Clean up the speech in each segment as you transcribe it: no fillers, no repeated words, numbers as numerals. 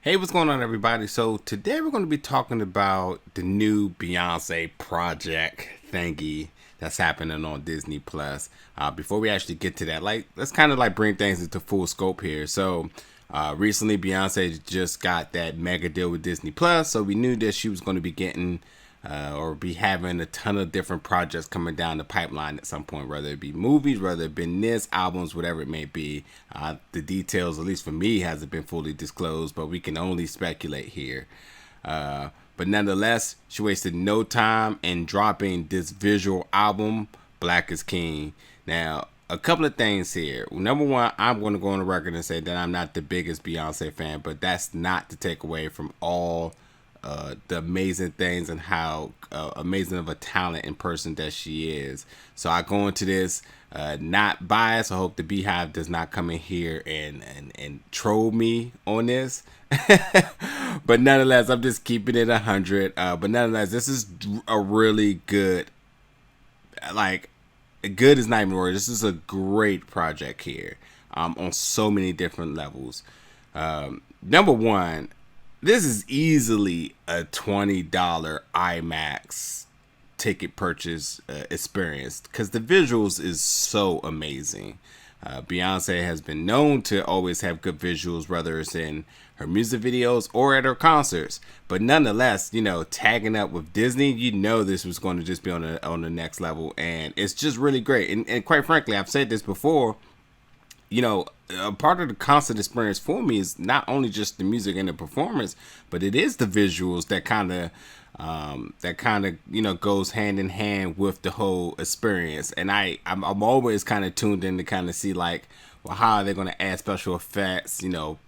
Hey, what's going on, everybody? So today we're going to be talking about the new Beyonce project thingy that's happening on Disney Plus. Before we actually get to that, let's kind of bring things into full scope here. So recently, Beyonce just got that mega deal with Disney Plus, so we knew that she was going to be getting or be having a ton of different projects coming down the pipeline at some point, whether it be movies, whether it be this, albums, whatever it may be. The details, at least for me, hasn't been fully disclosed, but we can only speculate here. But nonetheless, she wasted no time in dropping this visual album, Black is King. Now, a couple of things here. Number one, I'm going to go on the record and say that I'm not the biggest Beyonce fan, but that's not to take away from all the amazing things and how amazing of a talent in person that she is. So I go into this not biased. I hope the Beehive does not come in here and troll me on this. But nonetheless, I'm just keeping it 100. But nonetheless, this is a really good, like, good is not even word. This is a great project here on so many different levels. Number one, this is easily a $20 IMAX ticket purchase experience because the visuals is so amazing. Beyonce has been known to always have good visuals, whether it's in her music videos or at her concerts. But nonetheless, tagging up with Disney, this was going to just be on the next level, and it's just really great. And quite frankly, I've said this before. A part of the concert experience for me is not only just the music and the performance, but it is the visuals that kind of goes hand in hand with the whole experience. And I'm always kind of tuned in to kind of see how are they going to add special effects,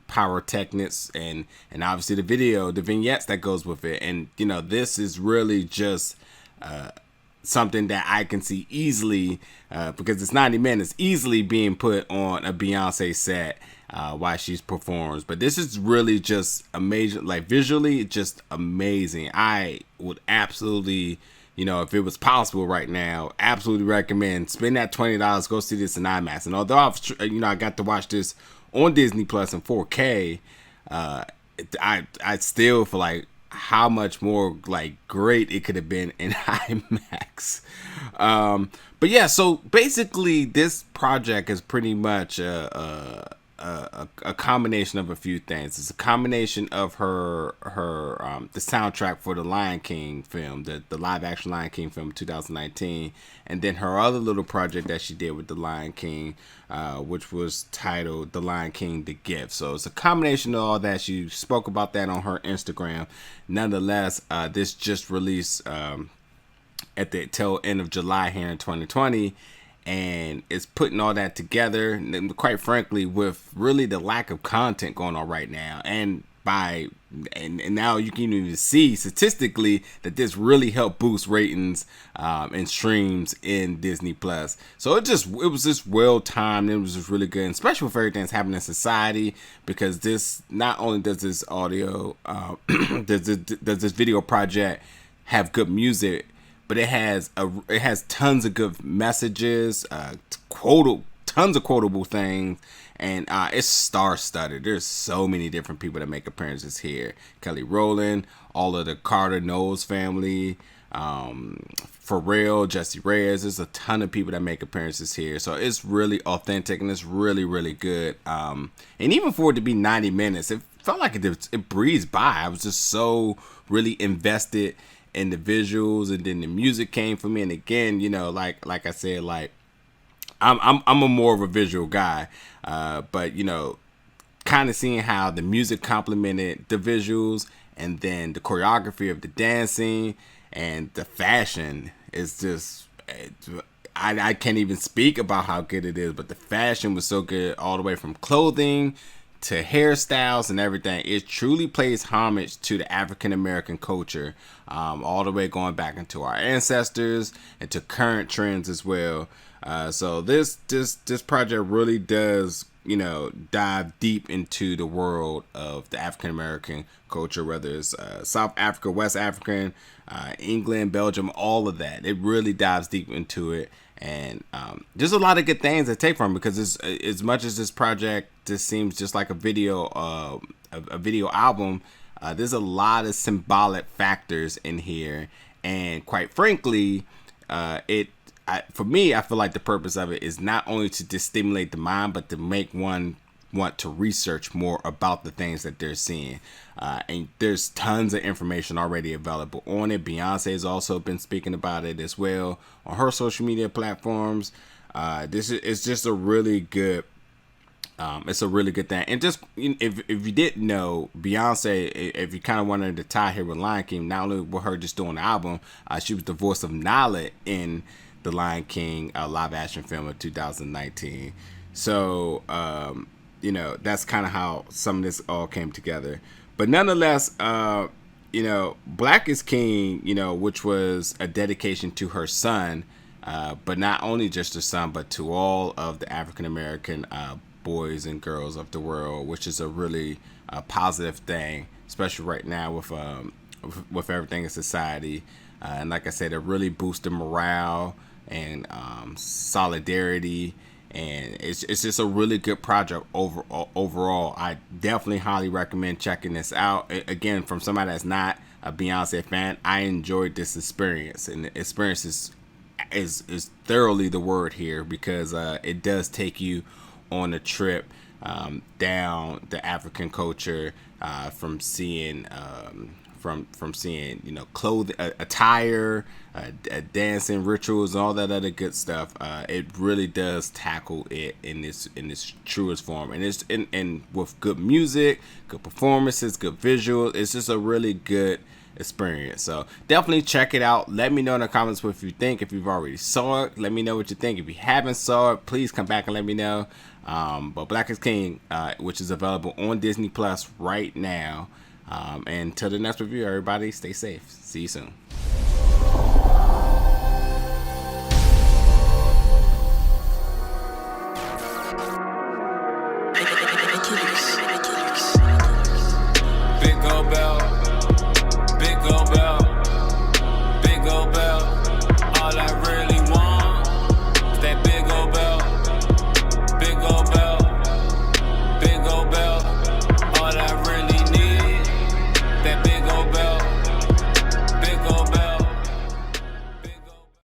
pyrotechnics, and obviously the vignettes that goes with it. And this is really just something that I can see easily, because it's 90 minutes, easily being put on a Beyonce set while she performs. But this is really just amazing, visually just amazing. I would absolutely, if it was possible right now, absolutely recommend spend that $20, go see this in IMAX. And although I got to watch this on Disney Plus in 4K, I still feel like how much more great it could have been in IMAX. But yeah, so basically this project is pretty much a combination of a few things. It's a combination of her the soundtrack for the Lion King film, the live action Lion King film 2019, and then her other little project that she did with the Lion King, which was titled The Lion King: The Gift. So it's a combination of all that. She spoke about that on her Instagram. Nonetheless, this just released at the tail end of July here in 2020, and it's putting all that together. And quite frankly, with really the lack of content going on right now, and now you can even see statistically that this really helped boost ratings and streams in Disney Plus. So it was just well timed. It was just really good, and especially with everything that's happening in society, because this not only does this audio does this video project have good music, but it has tons of good messages, tons of quotable things, and it's star-studded. There's so many different people that make appearances here. Kelly Rowland, all of the Carter Knowles family, Pharrell, Jesse Reyes. There's a ton of people that make appearances here. So it's really authentic, and it's really, really good. And even for it to be 90 minutes, it felt like it breezed by. I was just so really invested in the visuals, and then the music came for me. And again, like I said, I'm a more of a visual guy, but kind of seeing how the music complemented the visuals, and then the choreography of the dancing and the fashion is just, I can't even speak about how good it is. But the fashion was so good, all the way from clothing to hairstyles and everything. It truly pays homage to the African American culture, all the way going back into our ancestors and to current trends as well. So this project really does dive deep into the world of the African American culture, whether it's South Africa, West African, England, Belgium, all of that. It really dives deep into it. And there's a lot of good things to take from it, because it's, as much as this project just seems just like a video a video album, there's a lot of symbolic factors in here, and quite frankly, for me, I feel like the purpose of it is not only to just stimulate the mind, but to make one want to research more about the things that they're seeing. And there's tons of information already available on it. Beyonce has also been speaking about it as well on her social media platforms. This is just a really good. It's a really good thing. And just if you didn't know, Beyonce, if you kind of wanted to tie here with Lion King, not only with her just doing the album, she was the voice of Nala in the Lion King live action film of 2019. So, that's kind of how some of this all came together. But nonetheless, Black is King, which was a dedication to her son, but not only just her son, but to all of the African American boys and girls of the world, which is a really positive thing, especially right now with everything in society. And like I said, it really boosted morale and solidarity. And it's just a really good project overall. I definitely highly recommend checking this out. Again, from somebody that's not a Beyonce fan, I enjoyed this experience. And the experience is thoroughly the word here, because it does take you on a trip down the African culture, from seeing clothing, attire, dancing rituals, and all that other good stuff. It really does tackle it in this truest form, and it's and with good music, good performances, good visuals. It's just a really good experience. So definitely check it out. Let me know in the comments what you think. If you've already saw it, let me know what you think. If you haven't saw it, please come back and let me know. But Black is King, which is available on Disney Plus right now. And until the next review, everybody stay safe. See you soon.